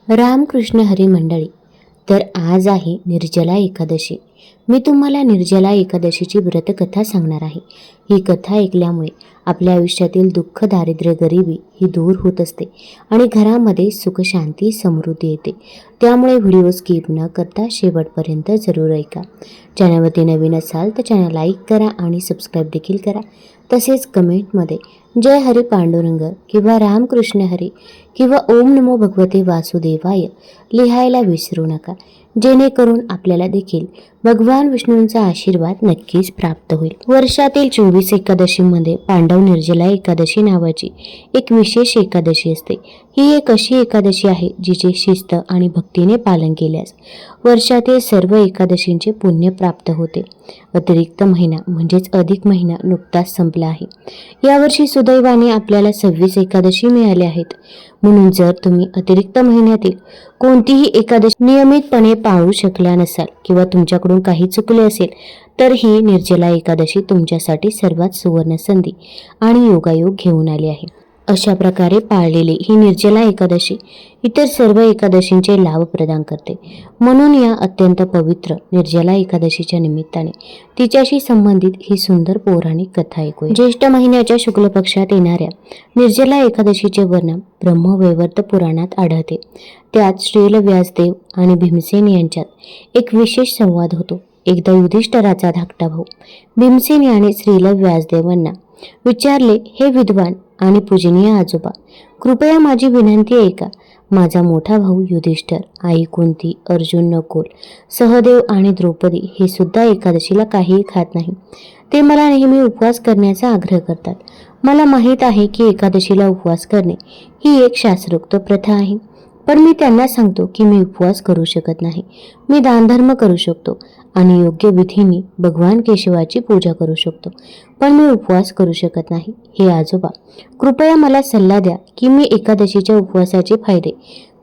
रामकृष्ण हरी मंडळी. तर आज आहे निर्जला एकादशी. मी तुम्हाला निर्जला एकादशीची व्रतकथा सांगणार आहे. ही कथा ऐकल्यामुळे आपल्या आयुष्यातील दुःख, दारिद्र्य, गरिबी ही दूर होत असते आणि घरामध्ये सुख, शांती, समृद्धी येते. त्यामुळे व्हिडिओ स्किप न करता शेवटपर्यंत जरूर ऐका. चॅनलवरती नवीन असाल तर चॅनल लाईक करा आणि सबस्क्राईब देखील करा. तसेच कमेंटमध्ये जय हरी पांडुरंग किंवा रामकृष्ण हरी किंवा ओम नमो भगवते वासुदेवाय लिहायला विसरू नका, जेणेकरून आपल्याला देखील भगवान विष्णूंचा आशीर्वाद नक्कीच प्राप्त होईल. वर्षातील 24 एकादशीमध्ये पांडव निर्जला एकादशी नावाची एक विशेष एकादशी असते. ही एक अशी एकादशी आहे जिचे शिस्त आणि भक्तीने पालन केल्यास वर्षातील सर्व एकादशींचे पुण्य प्राप्त होते. अतिरिक्त महिना म्हणजेच अधिक महिना नुकताच संपला आहे. यावर्षी सुदैवाने आपल्याला 26 एकादशी मिळाल्या आहेत. म्हणून जर तुम्ही अतिरिक्त महिन्यातील कोणतीही एकादशी नियमितपणे पाळू शकला नसाल किंवा तुमच्याकडून काही चुकले असेल तर ही निर्जला एकादशी तुमच्यासाठी सर्वात सुवर्ण संधी आणि योगायोग घेऊन आली आहे. अशा प्रकारे पाळलेली ही निर्जला एकादशी इतर सर्व एकादशींचे लाभ प्रदान करते. म्हणून या अत्यंत पवित्र निर्जला एकादशीच्या निमित्ताने तिच्याशी संबंधित ही सुंदर पौराणिक कथा ऐकूया. ज्येष्ठ महिन्याच्या शुक्ल पक्षात येणाऱ्या निर्जला एकादशीचे वर्णन ब्रह्मवैवर्त पुराणात आढळते. त्यात श्रील व्यासदेव आणि भीमसेन यांच्यात एक विशेष संवाद होतो. एकदा युधिष्ठिराचा धाकटा भाऊ भीमसेन याने श्रील व्यासदेवांना विचारले, हे विद्वान आणि पूजनीय आजोबा, कृपया माझी विनंती ऐका. माझा मोठा भाऊ युधिष्ठिर, आई कुंती, अर्जुन, नकुल, सहदेव आणि द्रौपदी हे सुद्धा एकादशीला काहीही खात नाही. ते मला नेहमी उपवास करण्याचा आग्रह करतात. मला माहीत आहे की एकादशीला उपवास करणे ही एक शास्त्रोक्त प्रथा आहे, पण मी त्यांना सांगतो की मी उपवास करू शकत नाही. मी दानधर्म करू शकतो आणि योग्य विधीने भगवान केशवाची पूजा करू शकतो, पण मी उपवास करू शकत नाही. हे आजोबा, कृपया मला सल्ला द्या की मी एकादशीच्या उपवासाचे फायदे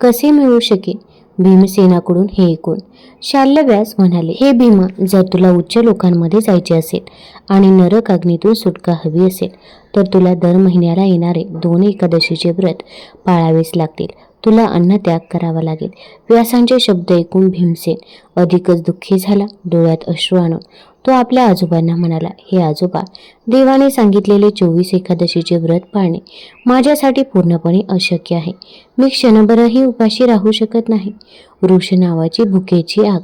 कसे मिळवू शकेन. भीमसेनाकडून हे ऐकून शाल्यव्यास म्हणाले, हे भीमा, जर तुला उच्च लोकांमध्ये जायचे असेल आणि नरक अग्नीतून सुटका हवी असेल तर तुला दर महिन्याला येणारे 2 एकादशीचे व्रत पाळावेच लागतील. तुला अन्न त्याग करावा लागेल. व्यासांचे शब्द ऐकून भीमसेन अधिकच दुःखी झाला. डोळ्यात अश्रू आणून तो आपल्या आजोबांना म्हणाला, हे आजोबा, देवाने सांगितलेले 24 एकादशीचे व्रत पाळणे माझ्यासाठी पूर्णपणे अशक्य आहे. मी क्षणभरही उपाशी राहू शकत नाही. वृष नावाची भुकेची आग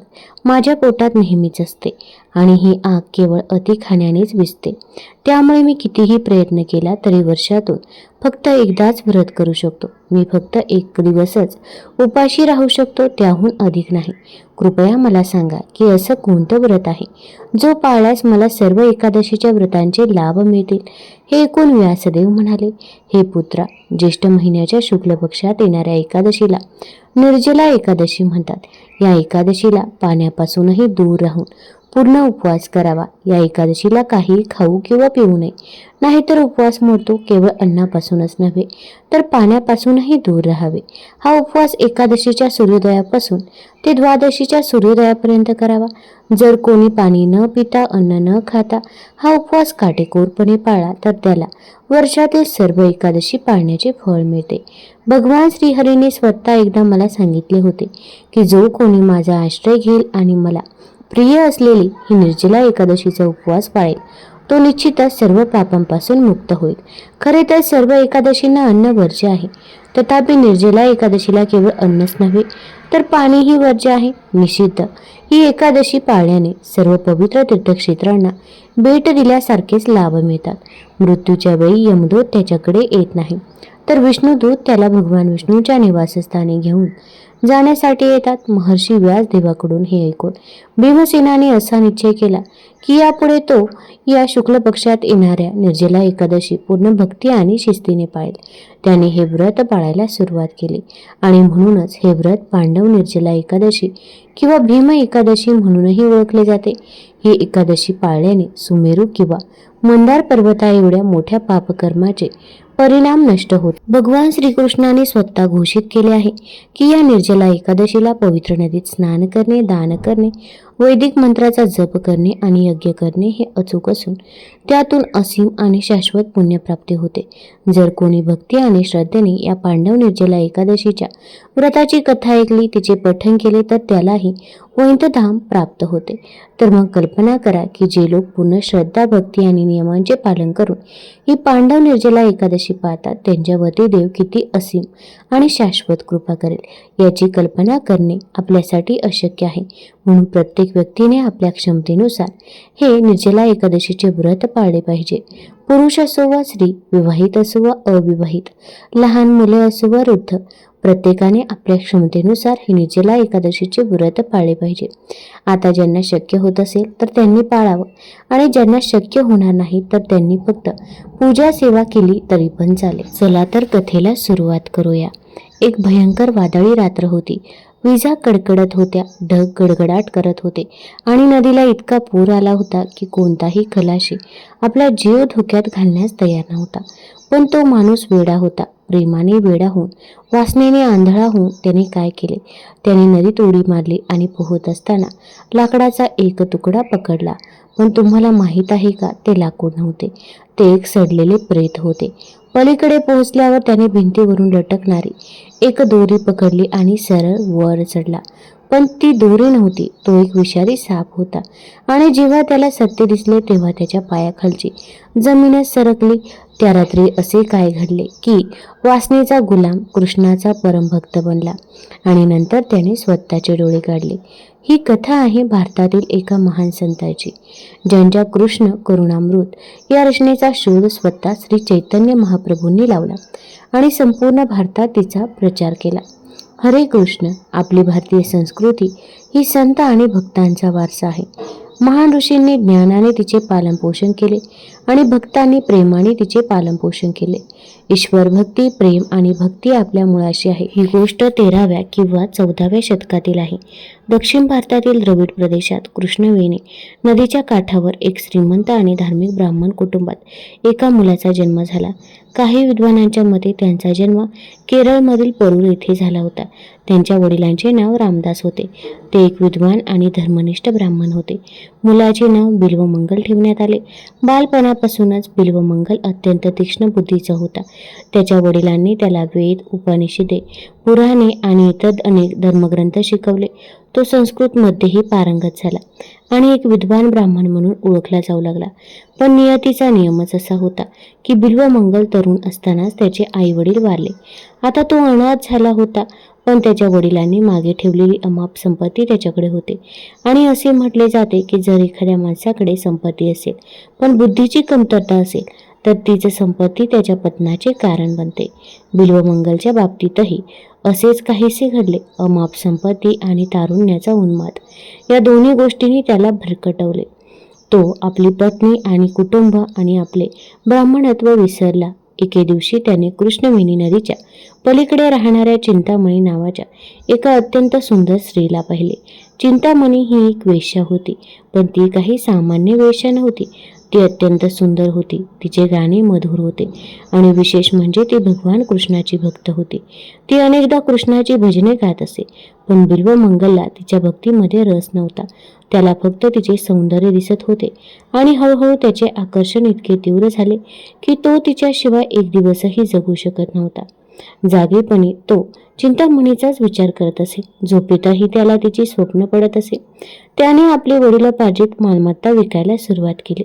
माझ्या पोटात नेहमीच असते आणि ही आग केवळ अति खाण्यानेच विझते. त्यामुळे मी कितीही प्रयत्न केला तरी वर्षातून फक्त एकदाच व्रत करू शकतो. मी फक्त 1 दिवसच उपाशी राहू शकतो, त्याहून अधिक नाही. कृपया मला सांगा की असं कोणतं व्रत आहे जो पाळल्यास मला सर्व एकादशीच्या व्रतांचे लाभ मिळतील. हे ऐकून व्यासदेव म्हणाले, हे पुत्रा, ज्येष्ठ महिन्याच्या शुक्ल पक्षात येणाऱ्या एकादशीला निर्जला एकादशी म्हणतात. या एकादशीला पाण्यापासूनही दूर राहून पूर्ण उपवास करावा. या एकादशीला काही खाऊ किंवा पिऊ नये, नाहीतर उपवास मोडतो. केवळ अन्नापासूनच नव्हे तर पाण्यापासूनही दूर राहावे. हा उपवास एकादशीच्या सूर्योदयापासून ते द्वादशीच्या सूर्योदयापर्यंत करावा. जर कोणी पाणी न पिता, अन्न न खाता हा उपवास काटेकोरपणे पाळला तर त्याला वर्षातील सर्व एकादशी पाळण्याचे फळ मिळते. भगवान श्रीहरीने स्वतः एकदा मला सांगितले होते की जो कोणी माझा आश्रय घेईल आणि मला प्रिय असलेली ही निर्जला एकादशीचा उपवास पाळेल तो निश्चितच सर्व पापांपासून मुक्त होईल. खरे तर सर्व एकादशींना अन्न वर्ज्य आहे, तथापि निर्जला एकादशीला केवळ अन्नच नव्हे तर पाणीही वर्ज्य आहे. निषिद्ध ही एकादशी पाळल्याने सर्व पवित्र तीर्थक्षेत्रांना भेट दिल्यासारखेच लाभ मिळतात. मृत्यूच्या वेळी यमदूत त्याच्याकडे येत नाही, तर विष्णुदूत त्याला भगवान विष्णूच्या निवासस्थानी घेऊन जाण्यासाठी येतात. महर्षी व्यासदेवाकडून हे ऐकून भीमसेनाने असा निश्चय केला की यापुढे तो या शुक्ल पक्षात येणाऱ्या निर्जला एकादशी पूर्ण भक्ती आणि शिस्तीने पाळेल. त्याने हे व्रत पाळायला सुरुवात केली आणि म्हणूनच हे व्रत पांडव निर्जला एकादशी किंवा भीम एकादशी म्हणूनही ओळखले जाते. ही एकादशी पाळल्याने सुमेरू किंवा मंदार पर्वता एवढ्या मोठ्या पापकर्माचे परिणाम नष्ट होत. भगवान श्रीकृष्णाने स्वतः घोषित केले आहे की या निर्जला एकादशीला पवित्र नदीत स्नान करणे, दान करणे, वैदिक मंत्राचा जप करणे आणि यज्ञ करणे हे अचूक असून त्यातून असीम आणि शाश्वत पुण्यप्राप्ती होते. जर कोणी भक्ती आणि श्रद्धेने या पांडव निर्जला एकादशीच्या व्रताची कथा ऐकली, तिचे पठण केले तर त्यालाही वैकुंठधाम प्राप्त होते. तर मग कल्पना करा की जे लोक पूर्ण श्रद्धा, भक्ती आणि नियमांचे पालन करून ही पांडव निर्जला एकादशी पाळतात, त्यांच्यावरती देव किती असीम आणि शाश्वत कृपा करेल याची कल्पना करणे आपल्यासाठी अशक्य आहे. म्हणून प्रत्येक व्यक्तीने आपल्या क्षमतेनुसार हे निर्जला एकादशीचे व्रत पाळले पाहिजे. पुरुष असो वा स्त्री, विवाहित असो वा अविवाहित, लहान मुले असो वा वृद्ध, प्रत्येकाने आपल्या क्षमतेनुसार हे निर्जला एकादशीचे व्रत पाळले पाहिजे. आता ज्यांना शक्य होत असेल तर त्यांनी पाळावं आणि ज्यांना शक्य होणार नाही तर त्यांनी फक्त पूजा सेवा केली तरी पण चालेल. चला तर कथेला सुरुवात करूया. एक भयंकर वादळी रात्र होती. विजा कडकडत होत्या, ढग गडगडाट करत होते आणि नदीला इतका पूर आला होता की कोणताही खलाशी आपला जीव धोक्यात घालण्यास तयार नव्हता. पण तो माणूस वेडा होता. प्रेमाने वेडा होऊन, वासनेने आंधळा होऊन त्याने काय केले? त्याने नदीत उडी मारली आणि पोहत असताना लाकडाचा एक तुकडा पकडला. पण तुम्हाला माहीत आहे का, ते लाकूड नव्हते, ते एक सडलेले प्रेत होते. पलीकडे पोहोचल्यावर त्याने भिंतीवरून लटकणारी एक दोरी पकडली आणि सरळ वर चढला. पण ती दोरी नव्हती, तो एक विषारी साप होता. आणि जेव्हा त्याला सत्य दिसले तेव्हा त्याच्या पायाखालची जमीनच सरकली. त्या रात्री असे काय घडले की वासनेचा गुलाम कृष्णाचा परमभक्त बनला आणि नंतर त्याने स्वतःचे डोळे काढले. ही कथा आहे भारतातील एका महान संताची, ज्यांच्या कृष्ण करुणामृत या रचनेचा शोध स्वतः श्री चैतन्य महाप्रभूंनी लावला आणि संपूर्ण भारतात तिचा प्रचार केला. हरे कृष्ण. आपली भारतीय संस्कृती ही संत आणि भक्तांचा वारसा आहे. महान ऋषींनी ज्ञानाने तिचे पालनपोषण केले आणि भक्तांनी प्रेमाने तिचे पालनपोषण केले. ईश्वर भक्ती, प्रेम आणि भक्ती आपल्या मुळाशी आहे. ही गोष्ट 13व्या किंवा 14व्या शतकातील आहे. दक्षिण भारतातील द्रविड प्रदेशात कृष्णवेणी नदीच्या काठावर एक श्रीमंत आणि धार्मिक ब्राह्मण कुटुंबात एका मुलाचा जन्म झाला. काही विद्वानांच्या मते त्यांचा जन्म केरळमधील परूर येथे झाला होता. त्यांच्या वडिलांचे नाव रामदास होते. ते एक विद्वान आणि धर्मनिष्ठ ब्राह्मण होते. मुलाचे नाव बिल्वमंगल ठेवण्यात आले. बालपणापासूनच बिल्वमंगल अत्यंत तीक्ष्ण बुद्धीचा होता. त्याच्या वडिलांनी त्याला वेद, उपनिषदे, पुराणे आणि इतर अनेक धर्मग्रंथ शिकवले. तो संस्कृतमध्येही पारंगत झाला आणि एक विद्वान ब्राह्मण म्हणून ओळखला जाऊ लागला. पण नियतीचा नियमच असा होता की बिल्वमंगल तरुण असतानाच त्याचे आई वडील वारले. आता तो अनाथ झाला होता. पण त्याच्या वडिलांनी मागे ठेवलेली अमाप संपत्ती त्याच्याकडे होते आणि असे म्हटले जाते की जर एखाद्या माणसाकडे संपत्ती असेल पण बुद्धीची कमतरता असेल तर तीच संपत्ती त्याच्या पतनाचे कारण बनते. बिल्वमंगलच्या बाबतीतही असेच काहीसे घडले. अमाप संपत्ती आणि तारुण्याचा उन्माद या दोन्ही गोष्टींनी त्याला भरकटवले. तो आपली पत्नी आणि कुटुंब आणि आपले ब्राह्मणत्व विसरला. एके दिवशी त्याने कृष्णवेणी नदीच्या पलीकडे राहणाऱ्या चिंतामणी नावाच्या एका अत्यंत सुंदर स्त्रीला पाहिले. चिंतामणी ही एक वेश्या होती, पण ती काही सामान्य वेश्या नव्हती. ती अत्यंत सुंदर होती. तिचे गाणे मधुर होते आणि विशेष म्हणजे ती भगवान कृष्णाची भक्त होती. ती अनेकदा कृष्णाची भजने गात असे. पण बिल्वमंगलला तिच्या भक्तीमध्ये रस नव्हता. त्याला फक्त तिचे सौंदर्य दिसत होते आणि हळूहळू त्याचे आकर्षण इतके तीव्र झाले की तो तिच्याशिवाय एक दिवसही जगू शकत नव्हता. जागेपणी तो चिंतामणीचाच विचार करत असे. झोपेतही त्याला तिची स्वप्न पडत असे. त्याने आपली वडिलोपार्जित मालमत्ता विकायला सुरुवात केली.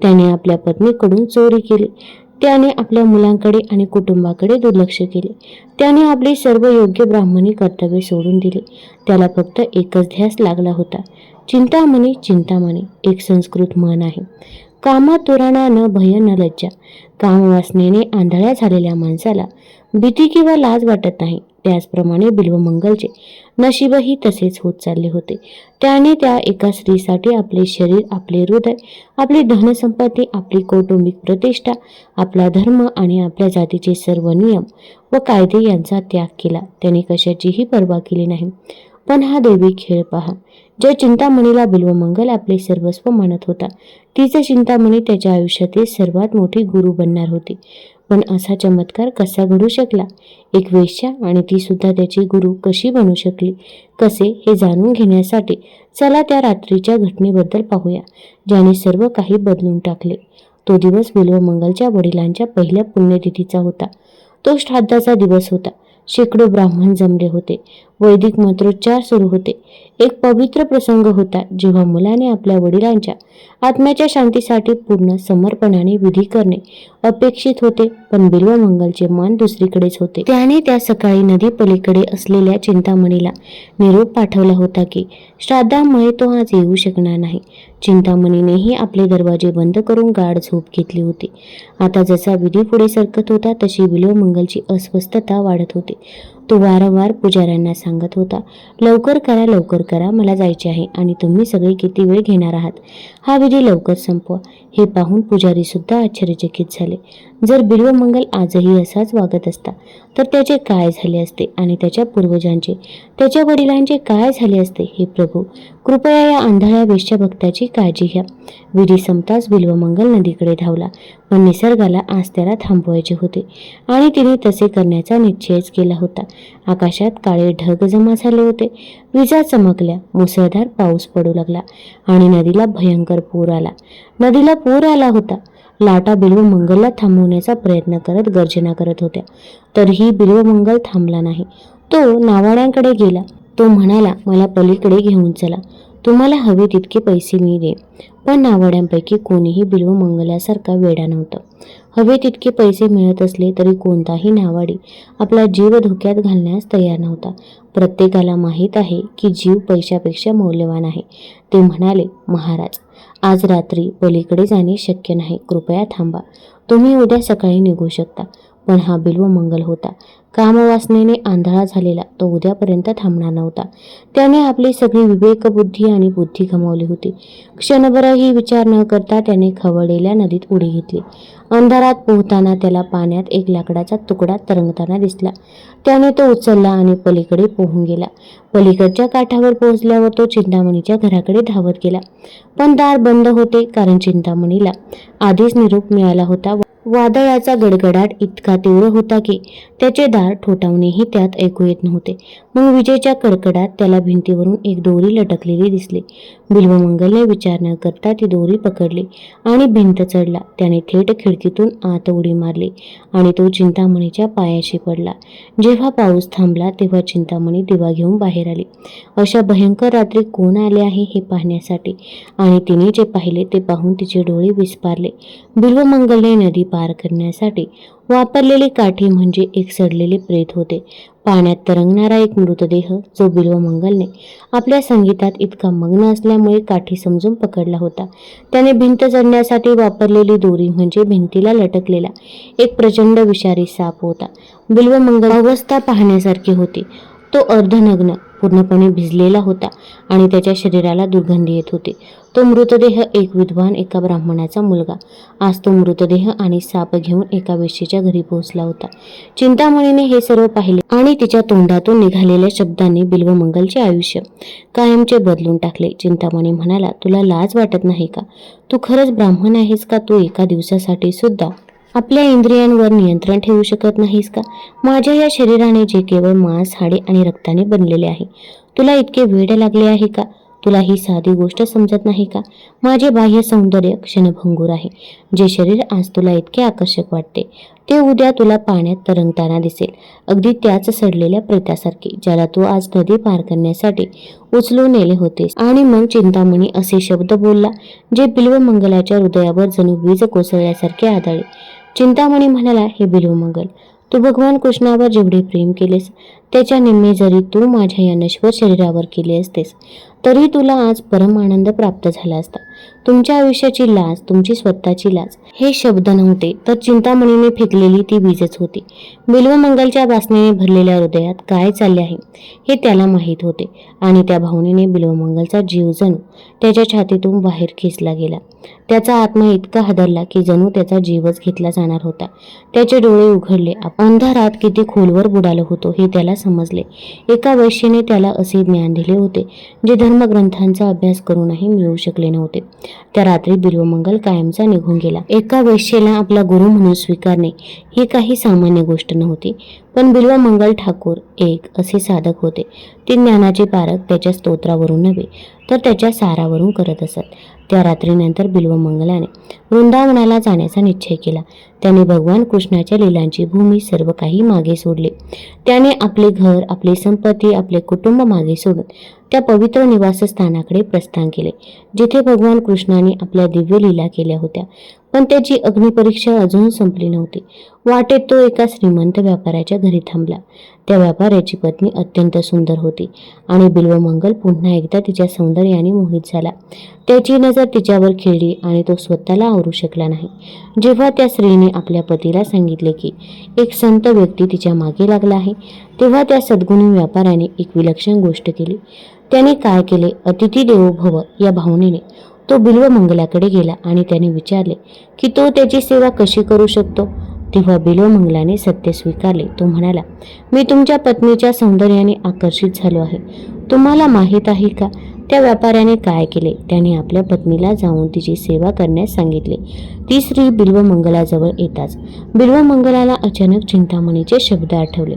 त्याने आपल्या पत्नीकडून चोरी केली. त्याने आपल्या मुलांकडे आणि कुटुंबाकडे दुर्लक्ष केले. त्याने आपली सर्व योग्य ब्राह्मणी कर्तव्ये सोडून दिली. त्याला फक्त एकच ध्यास लागला होता, चिंतामणी चिंतामणी. एक संस्कृत म्हण आहे, कामातुराणा न भय न लज्जा. कामवासनेने आंधळ्या झालेल्या माणसाला भीती किंवा लाज वाटत नाही. त्याचप्रमाणे बिल्वमंगलचे नशीबही तसेच होत चालले होते. त्याने त्या एका स्त्रीसाठी आपले शरीर, आपले हृदय, आपली धनसंपत्ती, आपली कौटुंबिक प्रतिष्ठा, आपला धर्म आणि आपल्या जातीचे सर्व नियम व कायदे यांचा त्याग केला. त्याने कशाचीही पर्वा केली नाही. पण हा दैवी खेळ पहा. ज्या चिंतामणीला बिल्वमंगल आपले सर्वस्व मानत होता, तीच चिंतामणी त्याच्या आयुष्यातील सर्वात मोठी गुरु बनणार होती. पण असा चमत्कार कसा घडू शकला? एक वेश्या आणि ती सुद्धा त्याची गुरु कशी बनू शकली? कसे, हे जाणून घेण्यासाठी चला त्या रात्रीच्या घटनेबद्दल पाहूया, ज्याने सर्व काही बदलून टाकले. तो दिवस बिल्वमंगलच्या वडिलांच्या पहिल्या पुण्यतिथीचा होता. तो श्राद्धाचा दिवस होता. शेकडो ब्राह्मण जमले होते. वैदिक मंत्रोच्चार सुरू होते. एक पवित्र प्रसंग होता, जेव्हा मुलाने आपल्या वडिलांच्या आत्म्याच्या शांतीसाठी पूर्ण समर्पणाने विधी करणे अपेक्षित होते. पण बिल्वमंगलचे मन दुसरीकडेच होते. त्याने त्या सकाळी नदी पलीकडे असलेल्या चिंतामणीला निरोप पाठवला होता की श्राद्धामुळे तो आज येऊ शकणार नाही. चिंतामणीनेही आपले दरवाजे बंद करून गाढ झोप घेतली होती. आता जसा विधी पुढे सरकत होता तशी बिल्वमंगलची अस्वस्थता वाढत होती. तो वारंवार पुजाऱ्यांना सांगत होता, लवकर करा, मला जायचे आहे आणि तुम्ही सगळे किती वेळ घेणार आहात? हा विधी लवकर संपवा. हे पाहून पुजारी सुद्धा आश्चर्यचकित झाले. जर बिल्वमंगल आजही असाच वागत असता तर त्याचे काय झाले असते आणि त्याच्या पूर्वजांचे, त्याच्या वडिलांचे काय झाले असते? हे प्रभू, कृपया या आंधळ्या वेश्या भक्ताची काळजी घ्या. विधी संपताच बिल्वमंगल नदीकडे धावला. पण निसर्गाला आज त्याला थांबवायचे होते आणि तिने तसे करण्याचा निश्चयच केला होता. आकाशात काळे ढग जमा झाले होते. विजा चमकल्या. मुसळधार पाऊस पडू लागला आणि नदीला भयंकर पूर आला. नदीला पूर आला होता. लाटा बिल्वमंगलला थांबवण्याचा प्रयत्न करत गर्जना करत होत्या. तरीही बिल्वमंगल थांबला नाही. तो नावाड्यांकडे गेला. तो म्हणाला, मला पलीकडे घेऊन चला. तुम्हाला हवे तितके पैसे मी दे. पण नावाड्यांपैकी कोणीही बिल्वमंगलासारखा वेडा नव्हता. हवे तितके पैसे मिळत असले तरी कोणताही नावाडी आपला जीव धोक्यात घालण्यास तयार नव्हता. प्रत्येकाला माहीत आहे की जीव पैशापेक्षा मौल्यवान आहे. ते म्हणाले, महाराज, आज रात्री पलीकडे जाणे शक्य नाही. कृपया थांबा. तुम्ही उद्या सकाळी निघू शकता. पण हा बिल्वमंगल होता. कामवासनेने आंधळा झालेला. तो उद्यापर्यंत थांबणार नव्हता. त्याने आपली सगळी विवेकबुद्धी आणि बुद्धी गमावली होती. क्षणभरही विचार न करता त्याने खवळलेल्या नदीत उडी घेतली. अंधारात पोहताना त्याला पाण्यात एक लाकडाचा तुकडा तरंगताना दिसला. त्याने तो उचलला आणि पलीकडे पोहून गेला. पलीकडच्या काठावर पोहोचल्यावर तो चिंतामणीच्या घराकडे धावत गेला. पण दार बंद होते, कारण चिंतामणीला आधीच निरोप मिळाला होता. वादळाचा गडगडाट इतका तीव्र होता की त्याचे दार ठोठावणेही त्यात ऐकू येत नव्हते. मग विजेच्या कडकडात त्याला भिंतीवरून एक दोरी लटकलेली दिसली. बिल्वमंगलने विचार न करता ती दोरी पकडली आणि भिंत चढला. त्याने थेट खिडकीतून आत उडी मारली आणि तो चिंतामणीच्या पायाशी पडला. जेव्हा पाऊस थांबला तेव्हा चिंतामणी दिवा घेऊन बाहेर आली. अशा भयंकर रात्री कोण आले आहे हे पाहण्यासाठी, आणि तिने जे पाहिले ते पाहून तिचे डोळे विस्पारले. बिल्वमंगलने नदी पार करण्यासाठी वापरलेली काठी म्हणजे एक सडलेले प्रेत होते. पाण्यात तरंगणारा एक मृतदेह, जो बिल्वमंगलने आपल्या संगीतात इतका मग्न असल्यामुळे काठी समजून पकडला होता. त्याने भिंत चढण्यासाठी वापरलेली दोरी म्हणजे भिंतीला लटकलेला एक प्रचंड विषारी साप होता. बिल्वमंगल अवस्था पाहण्यासारखी होती. तो अर्धनग्न, पूर्णपणे भिजलेला होता आणि त्याच्या शरीराला दुर्गंधी येत होती. तो मृतदेह एक विद्वान एका ब्राह्मणाचा मुलगा. आज तो मृतदेह आणि साप घेऊन एका वेश्येच्या घरी पोहोचला होता. चिंतामणीने हे सर्व पाहिले आणि तिच्या तोंडातून निघालेल्या शब्दांनी बिल्वमंगलचे आयुष्य कायमचे बदलून टाकले. चिंतामणी म्हणाला, तुला लाज वाटत नाही का? तू खरंच ब्राह्मण आहेस का? तू एका दिवसासाठी सुद्धा आपल्या इंद्रियांवर नियंत्रण ठेवू शकत नाहीस का? माझ्या या शरीराने जे केवळ मांस, हाडे आणि रक्ताने बनलेले आहे, तुला इतके वेड लागले आहे का? तुला ही साधी गोष्ट समजत नाही का? माझे बाह्य सौंदर्य क्षणभंगूर आहे. जे शरीर आज तुला इतके आकर्षक वाटते ते उद्या तुला पाण्यात तरंगताना दिसेल, अगदी त्याच सडलेल्या प्रेतासारखे, ज्याला तू आज नदी पार करण्यासाठी उचलून नेले होतेस. आणि मग चिंतामणी असे शब्द बोलला जे बिल्वमंगलाच्या हृदयावर जणू वीज कोसळल्यासारखे आदळले. चिंतामणी म्हणाला, हे बिल्वमंगल, तू भगवान कृष्णावर जेवढे प्रेम केलेस त्याच्या निम्मे जरी तू माझ्या या नश्वर शरीरावर केले असतेस तरी तुला आज परम आनंद प्राप्त झाला असता. तुमच्या आयुष्याची लाज, तुमची स्वतःची लाज हे शब्द नव्हते, तर चिंतामणीने फेकलेली ती वीजच होती. बिल्वमंगलच्या वासनेने भरलेल्या हृदयात काय चालले आहे हे त्याला माहीत होते आणि त्या भावनेने बिल्वमंगलचा जीव जणू त्याच्या छातीतून बाहेर खेचला गेला. त्याचा आत्मा इतका हादरला की जणू त्याचा जीवच घेतला जाणार होता. त्याचे डोळे उघडले. अंधारात किती खोलवर बुडालो होतो हे त्याला समजले. एका वैश्येने त्याला असे ज्ञान दिले होते जे धर्मग्रंथांचा अभ्यास करूनही मिळू शकले नव्हते. त्या रात्री बिल्वमंगल कायमचा निघून गेला. एका वैश्येला आपला गुरु म्हणून स्वीकारणे ही काही सामान्य गोष्ट नव्हती, पण बिल्वमंगल ठाकूर एक असे साधक होते. ते ज्ञानाचे पारख त्याच्या स्तोत्रावरून नव्हे तर त्याच्या सारावरून करत असत. त्या रात्रीनंतर बिल्वमंगलाने वृंदावनाला जाण्याचा निश्चय केला. त्याने भगवान कृष्णाच्या लीलांची भूमी सर्व काही मागे सोडले. त्याने आपले घर, आपली संपत्ती, आपले कुटुंब मागे सोडून त्या पवित्र निवासस्थानाकडे प्रस्थान केले जिथे भगवान कृष्णाने आपल्या दिव्य लीला केल्या होत्या. पण त्याची अग्निपरीक्षा अजून संपली नव्हती. वाटेत तो एका श्रीमंत व्यापाऱ्याच्या घरी थांबला. त्या व्यापाऱ्याची पत्नी अत्यंत सुंदर होती आणि बिल्वमंगल पुन्हा एकदा तिच्या सौंदर्याने मोहित झाला. त्याची नजर तिच्यावर खिळली आणि तो स्वतःला आवरू शकला नाही. जेव्हा त्या स्त्रीने आपल्या पतीला सांगितले की एक संत व्यक्ती तिच्या मागे लागला आहे, तेव्हा त्या सद्गुणी व्यापाऱ्याने एक विलक्षण गोष्ट केली. त्याने काय केले? अतिथी देवो भव या भावनेने तो बिल्वमंगलाकडे गेला आणि त्याने विचारले की तो त्याची सेवा कशी करू शकतो. तेव्हा बिल्वमंगलाने सत्य स्वीकारले. तो म्हणाला, मी तुमच्या पत्नीच्या सौंदर्याने आकर्षित झालो आहे. तुम्हाला माहीत आहे का त्या व्यापाऱ्याने काय केले? त्याने आपल्या पत्नीला जाऊन तिची सेवा करण्यास सांगितले. ती स्त्री बिल्वमंगलाजवळ येताच बिल्वमंगलाला अचानक चिंतामणीचे शब्द आठवले.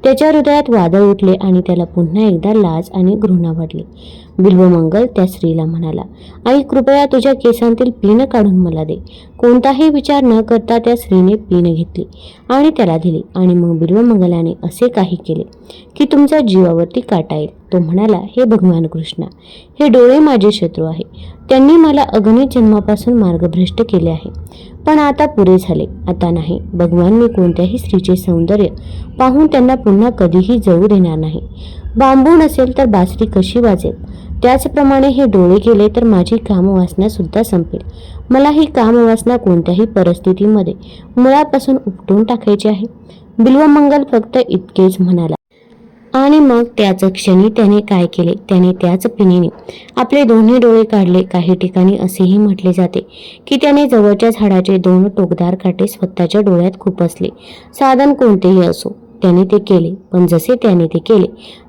त्याच्या हृदयात वादळ उठले आणि त्याला पुन्हा एकदा लाज आणि घृणा वाटली. बिल्वमंगल त्या स्त्रीला म्हणाला, आई कृपया तुझ्या केसांतील पीन काढून मला दे. कोणताही विचार न करता त्या स्त्रीने पीन घेतली आणि त्याला दिली आणि मग बिल्वमंगलाने असे काही केले की तुमच्या जीवावरती काटा येईल. तो म्हणाला, हे भगवान कृष्णा, हे डोळे माझे शत्रू आहे. त्यांनी मला अगणित जन्मापासून मार्गभ्रष्ट केले आहे. पण आता पुरे झाले. आता नाही. भगवान, मी कोणत्याही स्त्रीचे सौंदर्य पाहून त्यांना पुन्हा कधीही जळू देणार नाही. बांबू नसेल तर बासरी कशी वाजेल? त्याचप्रमाणे हे डोळे गेले तर माझी कामवासना सुद्धा संपेल. मला ही कामवासना कोणत्याही परिस्थितीमध्ये मुळापासून उपटून टाकायची आहे. बिल्वमंगल फक्त इतकेच म्हणाला आणि मग त्याच क्षणी त्याने काय केले? त्याने त्याच पिनीने आपले दोन्ही डोळे काढले. काही ठिकाणी असेही म्हटले जाते की त्याने जवळच्या झाडाचे 2 टोकदार काटे स्वतःच्या डोळ्यात खुपसले. साधन कोणतेही असो, त्याने ते केले. पण जसे त्याने ते केले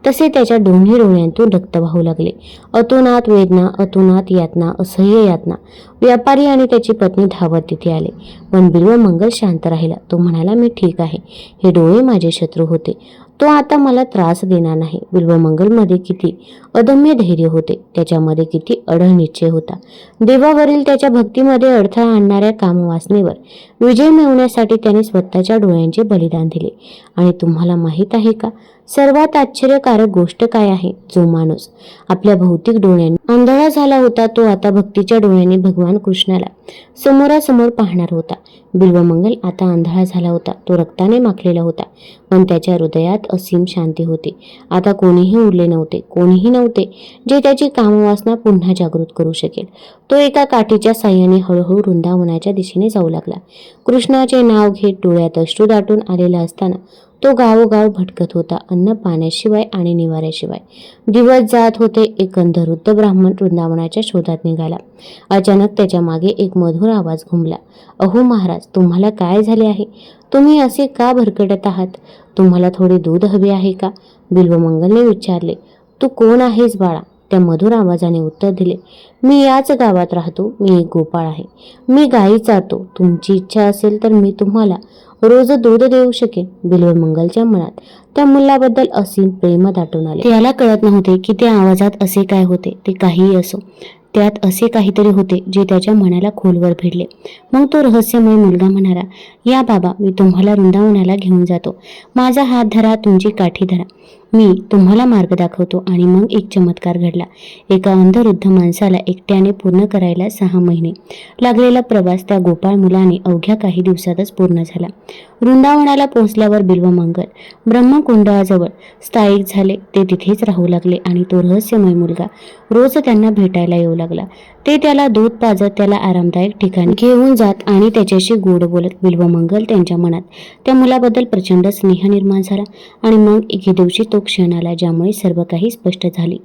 तसे त्याच्या दोन्ही डोळ्यांतून रक्त वाहू लागले. अतोनात वेदना, अतोनात यातना, असह्य यातना. व्यापारी आणि त्याची पत्नी धावत तिथे आले. पण बिल्वमंगल शांत राहिला. तो म्हणाला, मी ठीक आहे. हे डोळे माझे शत्रू होते. तो आता मला त्रास देणार नाही. बिल्वमंगलमध्ये किती अदम्य धैर्य होते. त्याच्यामध्ये किती अढळ निश्चय होता. देवावरील त्याच्या भक्तीमध्ये अडथळा आणणाऱ्या कामवासनेवर विजय मिळवण्यासाठी त्याने स्वतःच्या डोळ्यांचे बलिदान दिले. आणि तुम्हाला माहीत आहे का, सर्वात आश्चर्यकारक गोष्ट काय आहे? जो माणूस आपल्या भौतिक डोळ्यांनी आंधळा झाला होता तो आता भक्तीच्या डोळ्यांनी भगवान कृष्णाला समोरासमोर पाहणार होता. बिल्वमंगल आता आंधळा झाला होता. तो रक्ताने माखलेला होता, पण त्याच्या हृदयात असीम शांती होती. आता कोणीही उरले नव्हते, कोणीही नव्हते जे त्याची कामवासना पुन्हा जागृत करू शकेल. तो एका काठीच्या साह्याने हळूहळू वृंदावनाच्या दिशेने जाऊ लागला. कृष्णाचे नाव घेत डोळ्यात अश्रू दाटून आलेला असताना तो गावोगाव भटकत होता, अन्न पाण्याशिवाय आणि निवाऱ्याशिवाय. दिवस जात होते. एक अंधवृद्ध ब्राह्मण वृंदावनाच्या शोधात निघाला. अचानक त्याच्या मागे एक मधुर आवाज घुमला. अहो महाराज, तुम्हाला काय झाले आहे? तुम्ही असे का भरकटत आहात? तुम्हाला थोडे दूध हवे आहे का? बिल्वमंगलने विचारले. तू कोण आहेस बाळा? त्या मधुर आवाजाने उत्तर दिले, मी याच गावात राहतो. मी एक गोपाळ आहे. मी गायी चारतो. तुमची इच्छा असेल तर मी तुम्हाला रोज दूध देऊ शकेन. बिल्वमंगलच्या मनात त्या मुलाबद्दल असीम प्रेम दाटून आले. त्याला कळत नव्हते की त्या आवाजात असे काय होते. ते काहीही असो, त्यात असे काहीतरी होते जे त्याच्या मनाला खोलवर भिडले. मग तो रहस्यमय मुलगा म्हणाला, या बाबा, मी तुम्हाला वृंदावनाला घेऊन जातो. माझा हात धरा, तुमची काठी धरा. मी तुम्हाला मार्ग दाखवतो. आणि मग एक चमत्कार घडला. एका अंधवृद्ध माणसाला एकट्याने पूर्ण करायला 6 महिने लागलेला प्रवास त्या गोपाळ मुलाने अवघ्या काही दिवसातच पूर्ण झाला. वृंदावनाला पोहोचल्यावर बिल्वमंगल ब्रह्मकुंडाजवळ स्थायिक झाले. ते तिथेच राहू लागले आणि तो रहस्यमय मुलगा रोज त्यांना भेटायला येऊ लागला. ते त्याला दूध पाजत त्याला आरामदायक ठिकाणी घेऊन जात आणि त्याच्याशी गोड बोलत. बिल्वमंगल त्यांच्या मनात त्या मुलाबद्दल प्रचंड स्नेह निर्माण झाला. आणि मग एके दिवशी तो क्षण आला ज्यामुळे सर्व काही स्पष्ट झाले.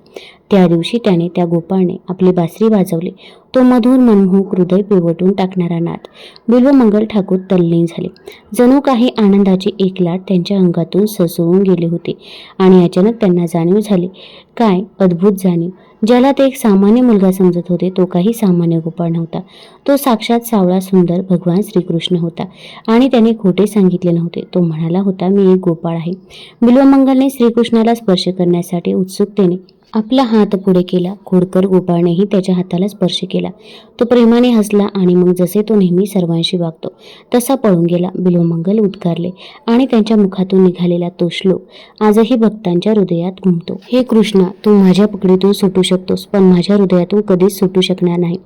त्या दिवशी त्याने त्या गोपाळने आपली बासरी वाजवली. तो मधुर मनमोहक हृदय पिवटून टाकणारा नाद. बिल्वमंगल ठाकूर तल्लीन झाले. जणू काही आनंदाची एक लाट त्यांच्या अंगातून ससवून गेली होती. आणि अचानक त्यांना जाणीव झाली. काय अद्भुत जाणीव! ज्याला ते एक सामान्य मुलगा समजत होते तो काही सामान्य गोपाळ नव्हता. तो साक्षात सावळा सुंदर भगवान श्रीकृष्ण होता. आणि त्याने खोटे सांगितले नव्हते. तो म्हणाला होता, मी एक गोपाळ आहे. बिल्वमंगलने श्रीकृष्णाला स्पर्श करण्यासाठी उत्सुकतेने आपला हात पुढे केला. खोडकर गोपाळनेही त्याच्या हाताला स्पर्श केला. तो प्रेमाने हसला आणि मग जसे तो नेहमी सर्वांशी वागतो तसा पळून गेला. बिल्वमंगल उद्गारले आणि त्यांच्या मुखातून निघालेला तो श्लोक आजही भक्तांच्या हृदयात घुमतो. हे कृष्णा, तू माझ्या पकडीतून सुटू शकतोस पण माझ्या हृदयातून कधीच सुटू शकणार नाही.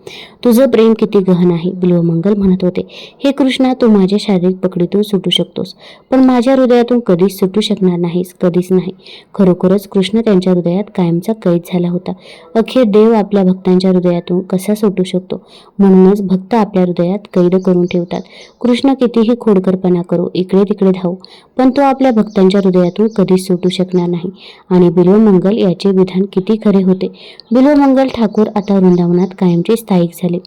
तुझं प्रेम किती गहन आहे. बिल्वमंगल म्हणत होते, हे कृष्णा, तू माझ्या शारीरिक पकडीतून सुटू शकतोस पण माझ्या हृदयातून कधीच सुटू शकणार नाहीस, कधीच नाही. खरोखरच कृष्ण त्यांच्या हृदयात कायमचा कैद झाला होता. अखेर देव आपल्या भक्तांच्या हृदयातून कसा सुटू शकतो? म्हणूनच भक्त आपल्या हृदयात कैद करून ठेवतात. कृष्ण कितीही खोडकरपणा करो, इकडे तिकडे धावू, पण तो आपल्या भक्तांच्या हृदयातून कधीच सुटू शकणार नाही. आणि बिल्वमंगल याचे विधान किती खरे होते. बिल्वमंगल ठाकूर आता वृंदावनात कायमचे स्थायिक झाले.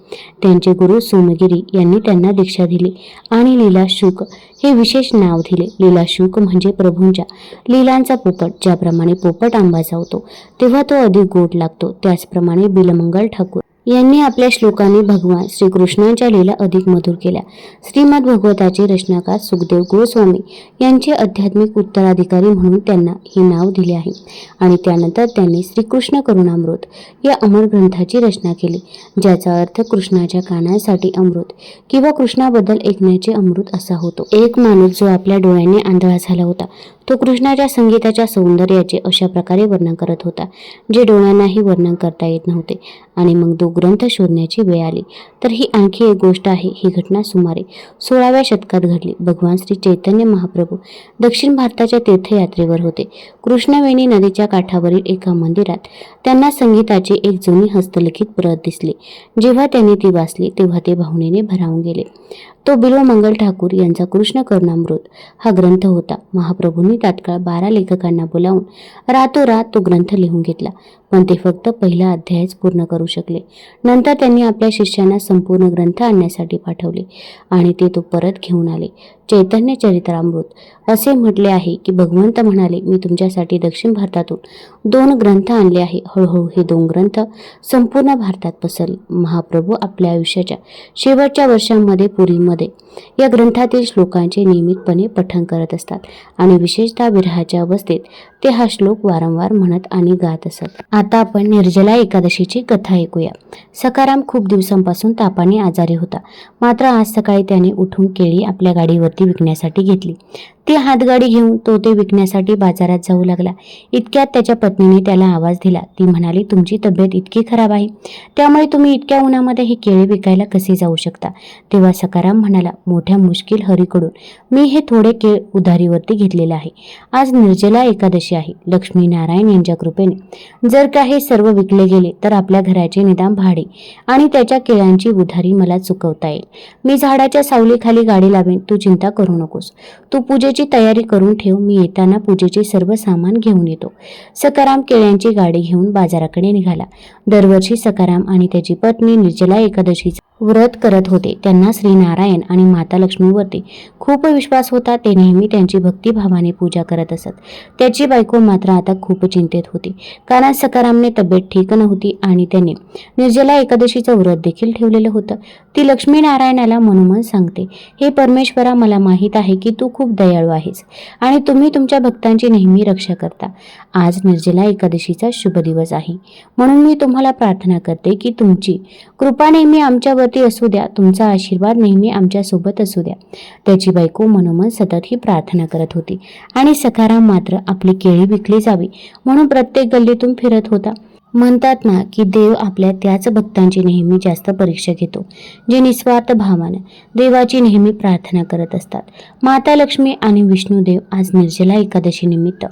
त्यांचे गुरु सोमगिरी यांनी त्यांना दीक्षा दिली आणि लीलाशुक हे विशेष नाव दिले. लीलाशुक म्हणजे प्रभूंच्या लीलांचा पोपट. ज्याप्रमाणे पोपट आंबा चावतो तेव्हा तो अधिक गोड लागतो, त्याचप्रमाणे बिल्वमंगल ठाकूर यांनी आपल्या श्लोकांनी भगवान श्रीकृष्णांच्या लीला अधिक मधुर केल्या. श्रीमद भागवताचे रचनाकार सुखदेव गोस्वामी यांचे आध्यात्मिक उत्तराधिकारी म्हणून त्यांना हे नाव दिले आहे. आणि त्यानंतर त्यांनी श्रीकृष्ण करुणामृत या अमर ग्रंथाची रचना केली, ज्याचा अर्थ कृष्णाच्या कानांसाठी अमृत किंवा कृष्णाबद्दल ऐकण्याचे अमृत असा होतो. एक माणूस जो आपल्या डोळ्यांनी आंधळा झाला होता तो कृष्णाच्या संगीताच्या सौंदर्याचे अशा प्रकारे वर्णन करत होता जे डोळ्यांनाही वर्णन करता येत नव्हते. आणि मग तो ग्रंथ शोधण्याची वेळ आली. तर ही आणखी एक गोष्ट आहे. ही घटना सुमारे 16व्या शतकात घडली. भगवान श्री चैतन्य महाप्रभू दक्षिण भारताच्या तीर्थयात्रेवर होते. कृष्णवेणी नदीच्या काठावरील एका मंदिरात त्यांना संगीताची एक जुनी हस्तलिखित प्रत दिसली. जेव्हा त्यांनी ती वाचली तेव्हा ते भावनेने भारावून गेले. तो बिल्वमंगल ठाकूर यांचा कृष्ण करुणामृत हा ग्रंथ होता. महाप्रभूंनी तात्काळ 12 लेखकांना बोलावून रातोरात तो ग्रंथ लिहून घेतला, पण ते फक्त पहिला अध्यायच पूर्ण करू शकले. नंतर त्यांनी आपल्या शिष्यांना संपूर्ण ग्रंथ आणण्यासाठी पाठवले आणि ते तो परत घेऊन आले. चैतन्य चरित्रामृत असे म्हटले आहे की भगवंत म्हणाले, मी तुमच्यासाठी दक्षिण भारतातून 2 ग्रंथ आणले आहे. हळूहळू हे 2 ग्रंथ संपूर्ण भारतात पसरले. महाप्रभू आपल्या आयुष्याच्या शेवटच्या वर्षांमध्ये पुरीमध्ये या ग्रंथातील श्लोकांचे नियमितपणे पठण करत असतात आणि विशेषतः विरहाच्या अवस्थेत ते हा श्लोक वारंवार म्हणत आणि गात असत. आता आपण निर्जला एकादशीची कथा ऐकूया. सखाराम खूप दिवसांपासून तापाने आजारी होता. मात्र आज सकाळी त्याने उठून केळी आपल्या गाडीवरती विकण्यासाठी घेतली. ती हातगाडी घेऊन तो ते विकण्यासाठी बाजारात जाऊ लागला. इतक्यात त्याच्या पत्नीने त्याला आवाज दिला. ती म्हणाली, तुमची तब्येत इतकी खराब आहे त्यामुळे तुम्ही इतक्या उन्हामध्ये हे केळी विकायला कसे जाऊ शकता? तेव्हा सखाराम म्हणाला, मोठ्या मुश्किल हरीकडून मी हे थोडे केळ उधारीवरती घेतलेले आहे. आज निर्जला एकादशी आहे. लक्ष्मी नारायण यांच्या कृपेने जर का हे सर्व विकले गेले तर आपल्या घराचे निदान भाडे आणि त्याच्या केळ्यांची उधारी मला चुकवता येईल. मी झाडाच्या सावलीखाली गाडी लावेन, तू चिंता करू नकोस. तू पूजेची तयारी करून ठेव. मी येताना पूजेचे सर्व सामान घेऊन येतो. सखाराम केळ्यांची गाडी घेऊन बाजाराकडे निघाला. दरवर्षी सखाराम आणि त्याची पत्नी निर्जला एकादशीचे व्रत करत होते. त्यांना श्री नारायण आणि माता लक्ष्मीवरती खूप विश्वास होता. ते नेहमी त्यांची भक्तिभावाने पूजा करत असत. त्याची बायको मात्र आता खूप चिंतेत होती, कारण सखारामने तब्येत ठीक नव्हती आणि त्याने निर्जला एकादशीचं व्रत देखील ठेवलेलं होतं. ती लक्ष्मी नारायणाला मनोमन सांगते, हे परमेश्वरा, मला माहीत आहे की तू खूप दयाळू आहेस आणि तुम्ही तुमच्या भक्तांची नेहमी रक्षा करता. आज निर्जला एकादशीचा शुभ दिवस आहे, म्हणून मी तुम्हाला प्रार्थना करते की तुमची कृपा नेहमी आमच्यावर आमच्यावरती असू द्या, तुमचा आशीर्वाद नेहमी आमच्यासोबत असू द्या. त्याची बायको मनोमन सतत ही प्रार्थना करत होती. आणि सखाराम मात्र आपली केळी विकली जावी म्हणून प्रत्येक गल्लीतून फिरत होता. म्हणतात ना की देव आपल्या त्याच भक्तांची नेहमी जास्त परीक्षा घेतो, जे निस्वार्थ भावानं देवाची नेहमी प्रार्थना करत असतात. माता लक्ष्मी आणि विष्णुदेव आज निर्जला एकादशी निमित्त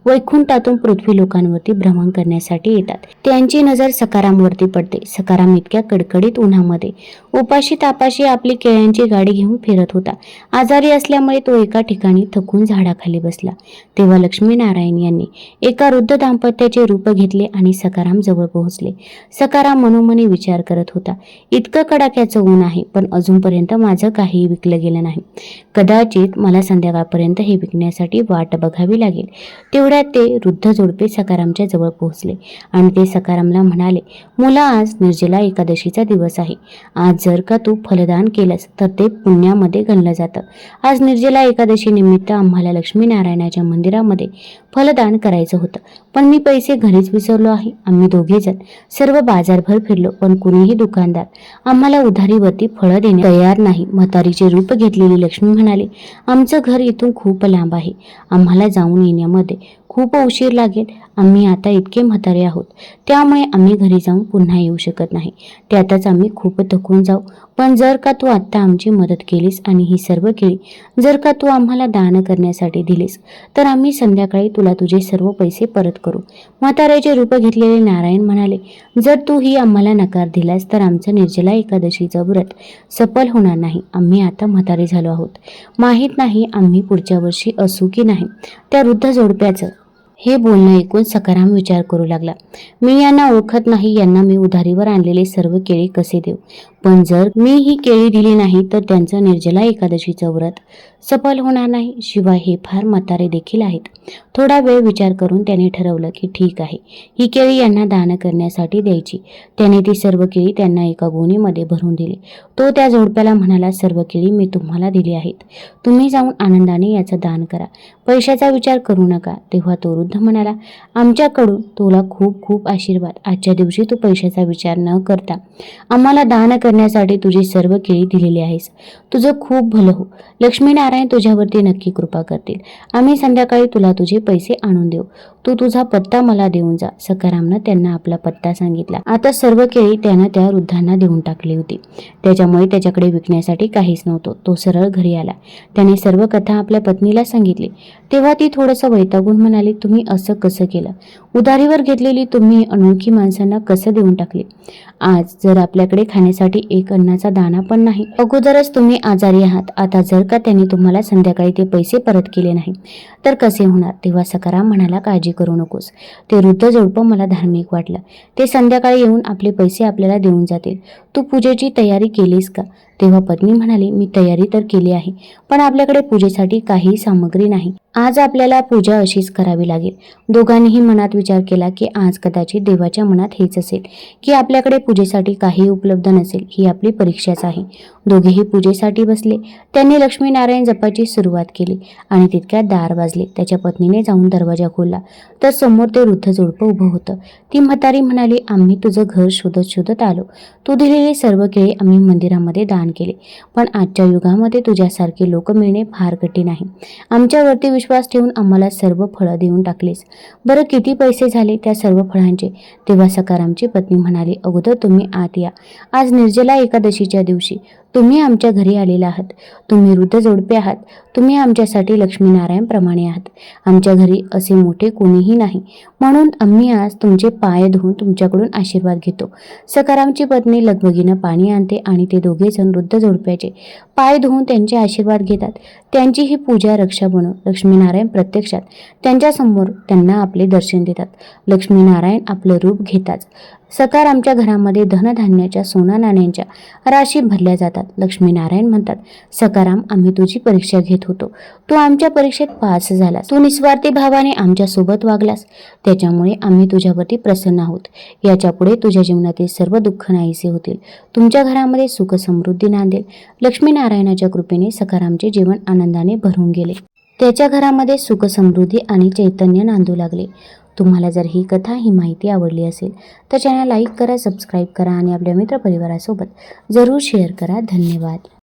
वैकुंठातून पृथ्वी लोकांवरती भ्रमण करण्यासाठी येतात. त्यांची नजर सखारामवरती पडते. सखाराम इतक्या कडकडीत उन्हामध्ये उपाशी तापाशी आपली केळ्यांची गाडी घेऊन फिरत होता. आजारी असल्यामुळे तो एका ठिकाणी थकून झाडाखाली बसला. तेव्हा लक्ष्मीनारायण यांनी एका वृद्ध दाम्पत्याचे रूप घेतले आणि सखाराम जवळ पोहोचले. सखाराम मनोमनी विचार करत होता, इतकं कडाक्याचं ऊन आहे, पण अजूनपर्यंत माझं काहीही विकलं गेलं नाही. कदाचित मला संध्याकाळपर्यंत हे विकण्यासाठी वाट बघावी लागेल. तेवढ्यात ते वृद्ध जोडपे सखारामच्या जवळ पोहोचले आणि ते सखारामला म्हणाले, मुला, आज निर्जला एकादशीचा दिवस आहे. आज जर का तू फलदान केलंस तर ते पुण्यामध्ये गणलं जातं. आज निर्जला एकादशी निमित्त आम्हाला लक्ष्मीनारायणाच्या मंदिरामध्ये फलदान करायचं होतं, पण मी पैसे घरीच विसरलो आहे. आम्ही दोघेजण सर्व बाजारभर फिरलो, पण कुणीही दुकानदार आम्हाला उधारीवरती फळं देण्यास तयार नाही. म्हातारीचे रूप घेतलेली लक्ष्मी म्हणाली, आमचं घर इथून खूप लांब आहे. आम्हाला जाऊन येण्यामध्ये खूप उशीर लागेल. आम्ही आता इतके म्हातारे आहोत, त्यामुळे आम्ही घरी जाऊन पुन्हा येऊ शकत नाही. त्यातच आम्ही खूप थकून जाऊ. पण जर का तू आत्ता आमची मदत केलीस आणि ही सर्व केळी जर का तू आम्हाला दान करण्यासाठी दिलीस तर आम्ही संध्याकाळी तुला तुझे सर्व पैसे परत करू. म्हाताऱ्याचे रूप घेतलेले नारायण म्हणाले, जर तू ही आम्हाला नकार दिलास तर आमचं निर्जला एकादशीचं व्रत सफल होणार नाही. आम्ही आता म्हातारे झालो आहोत. माहीत नाही आम्ही पुढच्या वर्षी असू की नाही. त्या वृद्ध जोडप्याचं हे बोलणं ऐकून सखाराम विचार करू लागला, मी यांना ओळखत नाही. यांना मी उधारीवर आणलेले सर्व केळी कसे देऊ? पण जर मी ही केळी दिली नाही तर त्यांचं निर्जला एकादशीचं व्रत सफल होणार नाही. शिवाय हे फार म्हातारे देखील आहेत. थोडा वेळ विचार करून त्याने ठरवलं की ठीक आहे, ही केळी यांना दान करण्यासाठी द्यायची. त्याने ती सर्व केळी त्यांना एका गोणीमध्ये भरून दिली. तो त्या जोडप्याला म्हणाला, सर्व केळी मी तुम्हाला दिली आहेत. तुम्ही जाऊन आनंदाने याचं दान करा. पैशाचा विचार करू नका. तेव्हा तो वृद्ध म्हणाला, आमच्याकडून तुला खूप खूप आशीर्वाद. आजच्या दिवशी तू पैशाचा विचार न करता आम्हाला दान करण्यासाठी तुझी सर्व केळी दिलेली आहेस. तुझं खूप भलं हो. लक्ष्मीनारायण तुझ्यावरती नक्की कृपा करतील. आम्ही संध्याकाळी तुला तुझे पैसे आणून देऊ. तू तुझा पत्ता मला देऊन जा. सखारामनं त्यांना आपला पत्ता सांगितला. आता सर्व केळी त्यानं त्या वृद्धांना देऊन टाकली होती. त्याच्यामुळे त्याच्याकडे विकण्यासाठी काहीच नव्हतं. तो सरळ घरी आला. त्याने सर्व कथा आपल्या पत्नीला सांगितली. तेव्हा ती थोडंसं वैतागून म्हणाली, तुम्ही असं कसं केलं? उधारीवर घेतलेली तुम्ही अनोळखी माणसांना कसं देऊन टाकले? आज जर आपल्याकडे खाण्यासाठी एक अन्नाचा दाणा पण नाही. अगोदरच तुम्ही आजारी आहात. आता जर का त्यांनी तुम्हाला संध्याकाळी ते पैसे परत केले नाही तर कसे होणार? तेव्हा सखाराम म्हणाला, काळजी करू नकोस. ते वृद्ध जोडपं मला धार्मिक वाटलं. ते संध्याकाळी येऊन आपले पैसे आपल्याला देऊन जातील. तू पूजेची तयारी केलीस का? तेव्हा पत्नी म्हणाली, मी तयारी तर केली आहे, पण आपल्याकडे पूजेसाठी काही सामग्री नाही. आज आपल्याला पूजा अशीच करावी लागेल. दोघांनीही मनात विचार केला की आज कदाचित देवाच्या मनात हेच असेल की आपल्याकडे पूजेसाठी काही उपलब्ध नसेल. ही आपली परीक्षाच आहे. दोघेही पूजेसाठी बसले. त्यांनी लक्ष्मीनारायण जपाची सुरुवात केली आणि तितक्यात दार वाजले. त्याच्या पत्नीने जाऊन दरवाजा खोलला तर समोर ते वृद्ध जोडपं उभं होतं. ती म्हातारी म्हणाली, आम्ही तुझं घर शोधत शोधत आलो. तू दिलेले सर्व केळी आम्ही मंदिरामध्ये दान केले, पण आजच्या युगामध्ये तुझ्यासारखे लोक मिळणे फार कठीण आहे. आमच्यावरती विश्वास ठेवून आम्हाला सर्व फळं देऊन टाकलीस. बरं, किती पैसे झाले त्या सर्व फळांचे? तेव्हा सखारामची पत्नी म्हणाली, अगोदर तुम्ही आत या. आज निर्जला एकादशीच्या दिवशी तुम्ही आमच्या घरी आलेला आहात. तुम्ही वृद्ध जोडपे आहात. तुम्ही आमच्यासाठी लक्ष्मीनारायण प्रमाणे आहात. आमच्या घरी असे मोठे कोणीही नाही, म्हणून आम्ही आज तुमचे पाय धुवून तुमच्याकडून आशीर्वाद घेतो. सखारामची पत्नी लगबगीनं पाणी आणते आणि ते दोघेजण वृद्ध जोडप्याचे पाय धुवून त्यांचे आशीर्वाद घेतात. त्यांची ही पूजा रक्षा बनवून लक्ष्मीनारायण प्रत्यक्षात त्यांच्यासमोर त्यांना आपले दर्शन देतात. लक्ष्मीनारायण आपलं रूप घेताच सखारामच्या घरामध्ये धनधान्याच्या सोना नाण्यांच्या राशी भरल्या जातात. लक्ष्मीनारायण म्हणतात, सखाराम, आम्ही तुझी परीक्षा घेत होतो. तू आमच्या परीक्षेत पास झालास. तू निस्वार्थी भावाने आमच्या सोबत वागलास. त्याच्यामुळे आम्ही तुझ्यावरती प्रसन्न आहोत. याच्या पुढे तुझ्या जीवनातील सर्व दुःख नाहीसे होतील. तुमच्या घरामध्ये सुख समृद्धी नांदेल. लक्ष्मीनारायणाच्या कृपेने सखारामचे जीवन आनंदाने भरून गेले. त्याच्या घरामध्ये सुख समृद्धी आणि चैतन्य नांदू लागले. तुम्हाला जर ही कथा, ही माहिती आवडली असेल तर चॅनल लाईक करा, सबस्क्राईब करा आणि आपल्या मित्रपरिवारासोबत जरूर शेअर करा. धन्यवाद.